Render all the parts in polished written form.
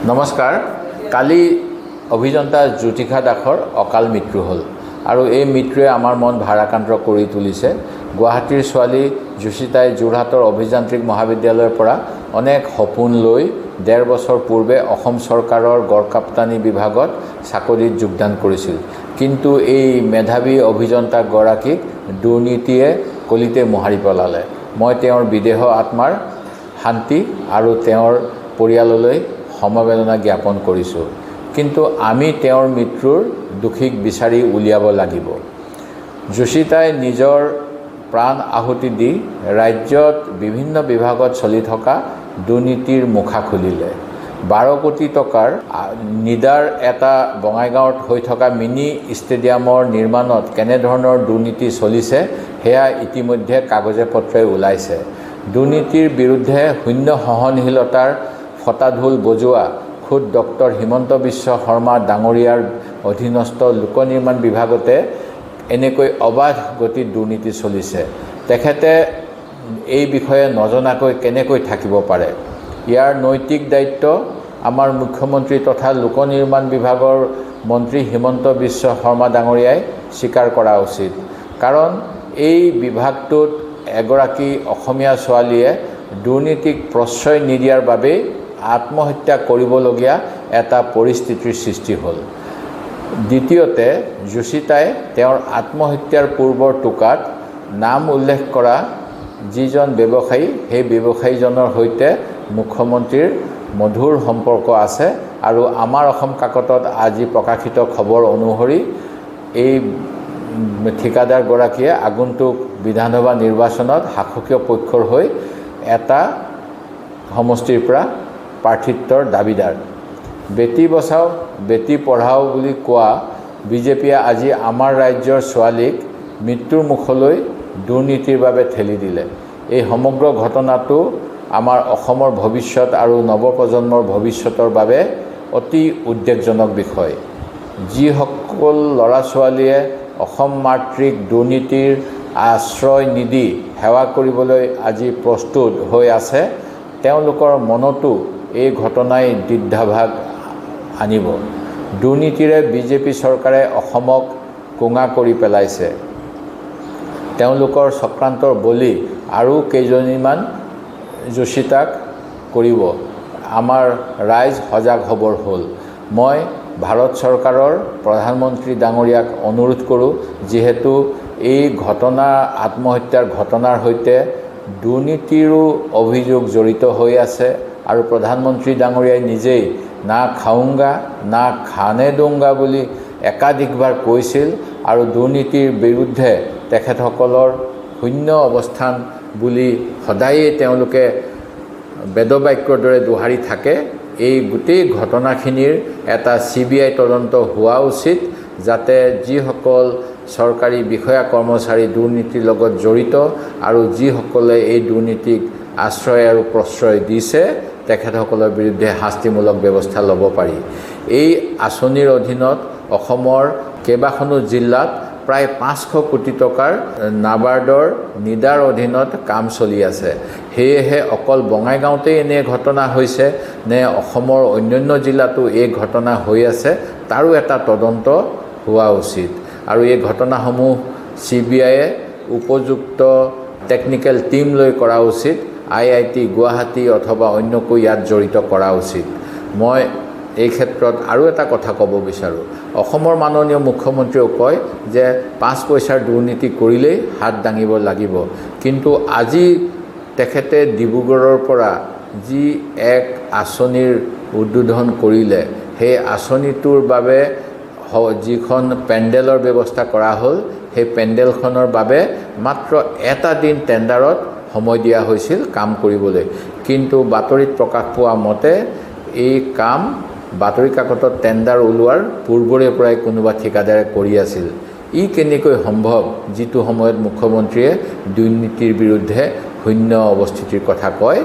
নমস্কাৰ। কালি অভিযন্তা জ্যোতিষা দাসৰ অকাল মৃত্যু হ'ল আৰু এই মৃত্যুৱে আমাৰ মন ভাৰাক্ৰান্ত কৰি তুলিছে। গুৱাহাটীৰ ছোৱালী যোশিতাই যোৰহাটৰ অভিযান্ত্ৰিক মহাবিদ্যালয়ৰ পৰা অনেক সপোন লৈ ১.৫ বছৰ পূৰ্বে অসম চৰকাৰৰ গড়কাপ্তানি বিভাগত চাকৰিত যোগদান কৰিছিল। কিন্তু এই মেধাৱী অভিযন্তাগৰাকীক দুৰ্নীতিয়ে কলিতে মোহাৰি পেলালে। মই তেওঁৰ বিদেহ আত্মাৰ শান্তি আৰু তেওঁৰ পৰিয়াললৈ সমবেদনা জ্ঞাপন কৰিছোঁ। কিন্তু আমি তেওঁৰ মৃত্যুৰ দোষীক বিচাৰি উলিয়াব লাগিব। যোশিতাই নিজৰ প্ৰাণ আহুতি দি ৰাজ্যত বিভিন্ন বিভাগত চলি থকা দুৰ্নীতিৰ মুখা খুলিলে। ১২ কোটি টকাৰ নিদাৰ এটা বঙাইগাঁৱত হৈ থকা মিনি ষ্টেডিয়ামৰ নিৰ্মাণত কেনেধৰণৰ দুৰ্নীতি চলিছে সেয়া ইতিমধ্যে কাগজে পত্ৰই ওলাইছে। দুৰ্নীতিৰ বিৰুদ্ধে শূন্য সহনশীলতাৰ ফটাঢোল বজোৱা খোদ ডক্টৰ হিমন্ত বিশ্ব শৰ্মা ডাঙৰীয়াৰ অধীনস্থ লোক নিৰ্মাণ বিভাগতে এনেকৈ অবাধ গতিত দুৰ্নীতি চলিছে। তেখেতে এই বিষয়ে নজনাকৈ কেনেকৈ থাকিব পাৰে? ইয়াৰ নৈতিক দায়িত্ব আমাৰ মুখ্যমন্ত্ৰী তথা লোক নিৰ্মাণ বিভাগৰ মন্ত্ৰী হিমন্ত বিশ্ব শৰ্মা ডাঙৰীয়াই স্বীকাৰ কৰা উচিত। কাৰণ এই বিভাগটোত এগৰাকী অসমীয়া ছোৱালীয়ে দুৰ্নীতিক প্ৰশ্ৰয় নিদিয়াৰ বাবেই আত্মহত্যা কৰিবলগীয়া এটা পৰিস্থিতিৰ সৃষ্টি হ'ল। দ্বিতীয়তে, যোশিতাই তেওঁৰ আত্মহত্যাৰ পূৰ্বৰ টোকাত নাম উল্লেখ কৰা যিজন ব্যৱসায়ী, সেই ব্যৱসায়ীজনৰ সৈতে মুখ্যমন্ত্ৰীৰ মধুৰ সম্পৰ্ক আছে আৰু আমাৰ অসম কাকতত আজি প্ৰকাশিত খবৰ অনুসৰি এই ঠিকাদাৰগৰাকীয়ে আগন্তুক বিধানসভা নিৰ্বাচনত শাসকীয় পক্ষৰ হৈ এটা সমষ্টিৰ পৰা প্ৰাৰ্থিত্বৰ দাবীদাৰ। বেটী বচাও বেটী পঢ়াও বুলি কোৱা বিজেপিয়ে আজি আমাৰ ৰাজ্যৰ ছোৱালীক মৃত্যুৰ মুখলৈ দুৰ্নীতিৰ বাবে ঠেলি দিলে। এই সমগ্ৰ ঘটনাটো আমাৰ অসমৰ ভৱিষ্যত আৰু নৱপ্ৰজন্মৰ ভৱিষ্যতৰ বাবে অতি উদ্বেগজনক বিষয়। যিসকল ল'ৰা ছোৱালীয়ে অসম মাতৃক দুৰ্নীতিৰ আশ্ৰয় নিদি সেৱা কৰিবলৈ আজি প্ৰস্তুত হৈ আছে, তেওঁলোকৰ মনতো এই ঘটনাই দ্বিধাভাগ আনিব। দুৰ্নীতিৰে বিজেপি চৰকাৰে অসমক কোঙা কৰি পেলাইছে। তেওঁলোকৰ চক্ৰান্তৰ বলি আৰু কেইজনীমান যোশিতাক কৰিব। আমাৰ ৰাইজ সজাগ হ'বৰ হ'ল। মই ভাৰত চৰকাৰৰ প্ৰধানমন্ত্ৰী ডাঙৰীয়াক অনুৰোধ কৰোঁ, যিহেতু এই ঘটনা আত্মহত্যাৰ ঘটনাৰ সৈতে দুৰ্নীতিৰো অভিযোগ জড়িত হৈ আছে আৰু প্ৰধানমন্ত্ৰী ডাঙৰীয়াই নিজেই না খাউংগা না খানে দুংগা বুলি একাধিকবাৰ কৈছিল আৰু দুৰ্নীতিৰ বিৰুদ্ধে তেখেতসকলৰ শূন্য অৱস্থান বুলি সদায়েই তেওঁলোকে বেদবাক্যৰ দৰে দোহাৰি থাকে। এই গোটেই ঘটনাখিনিৰ এটা CBI তদন্ত হোৱা উচিত, যাতে যিসকল চৰকাৰী বিষয়া কৰ্মচাৰী দুৰ্নীতিৰ লগত জড়িত আৰু যিসকলে এই দুৰ্নীতিক আশ্ৰয় আৰু প্ৰশ্ৰয় দিছে তেখেতসকলৰ বিৰুদ্ধে শাস্তিমূলক ব্যৱস্থা ল'ব পাৰি। এই আঁচনিৰ অধীনত অসমৰ কেইবাখনো জিলাত প্ৰায় 500 কোটি টকাৰ নাবাৰ্ডৰ নিদাৰ অধীনত কাম চলি আছে। সেয়েহে অকল বঙাইগাঁৱতেই এনে ঘটনা হৈছে নে অসমৰ অন্যান্য জিলাতো এই ঘটনা হৈ আছে, তাৰো এটা তদন্ত হোৱা উচিত। আৰু এই ঘটনাসমূহ CBIয়ে উপযুক্ত টেকনিকেল টিম লৈ কৰা উচিত। IIT গুৱাহাটী অথবা অন্যকৈ ইয়াত জড়িত কৰা উচিত। মই এই ক্ষেত্ৰত আৰু এটা কথা ক'ব বিচাৰোঁ। অসমৰ মাননীয় মুখ্যমন্ত্ৰীয়েও কয় যে 5 পইচাৰ দুৰ্নীতি কৰিলেই হাত দাঙিব লাগিব। কিন্তু আজি তেখেতে ডিব্ৰুগড়ৰ পৰা যি এক আঁচনিৰ উদ্বোধন কৰিলে, সেই আঁচনিটোৰ বাবে যিখন পেণ্ডেলৰ ব্যৱস্থা কৰা হ'ল, সেই পেণ্ডেলখনৰ বাবে মাত্ৰ এটা দিন টেণ্ডাৰত সময় দিয়া হৈছিল কাম কৰিবলৈ। কিন্তু বাতৰিত প্ৰকাশ পোৱা মতে এই কাম বাতৰি কাকতত টেণ্ডাৰ ওলোৱাৰ পূৰ্বৰে পৰাই কোনোবা ঠিকাদাৰে কৰি আছিল। ই কেনেকৈ সম্ভৱ, যিটো সময়ত মুখ্যমন্ত্ৰীয়ে দুৰ্নীতিৰ বিৰুদ্ধে শূন্য অৱস্থিতিৰ কথা কয়?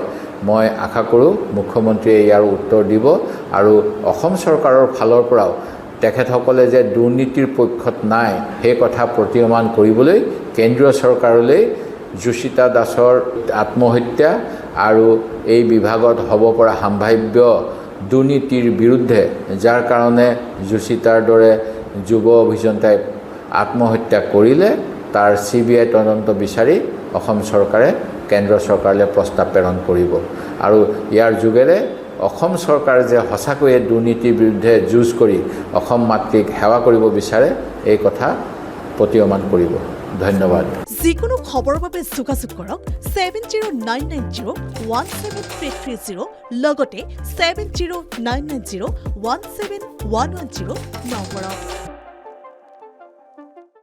মই আশা কৰোঁ মুখ্যমন্ত্ৰীয়ে ইয়াৰ উত্তৰ দিব আৰু অসম চৰকাৰৰ ফালৰ পৰাও তেখেতসকলে যে দুৰ্নীতিৰ পক্ষত নাই সেই কথা প্ৰতীয়মান কৰিবলৈ কেন্দ্ৰীয় চৰকাৰলৈ যোশিতা দাসৰ আত্মহত্যা আৰু এই বিভাগত হ'ব পৰা সম্ভাৱ্য দুৰ্নীতিৰ বিৰুদ্ধে যাৰ কাৰণে যোশিতাৰ দৰে যুৱ অভিযন্তাই আত্মহত্যা কৰিলে তাৰ CBI তদন্ত বিচাৰি অসম চৰকাৰে কেন্দ্ৰ চৰকাৰলৈ প্ৰস্তাৱ প্ৰেৰণ কৰিব আৰু ইয়াৰ যোগেৰে অসম চৰকাৰে যে সঁচাকৈয়ে দুৰ্নীতিৰ বিৰুদ্ধে যুঁজ কৰি অসম মাতৃক সেৱা কৰিব বিচাৰে এই কথা প্ৰতীয়মান কৰিব ধন্যবাদ যিকোনো খবৰৰ বাবে যোগাযোগ কৰক 7099017330 লগতে 7099017110 নম্বৰত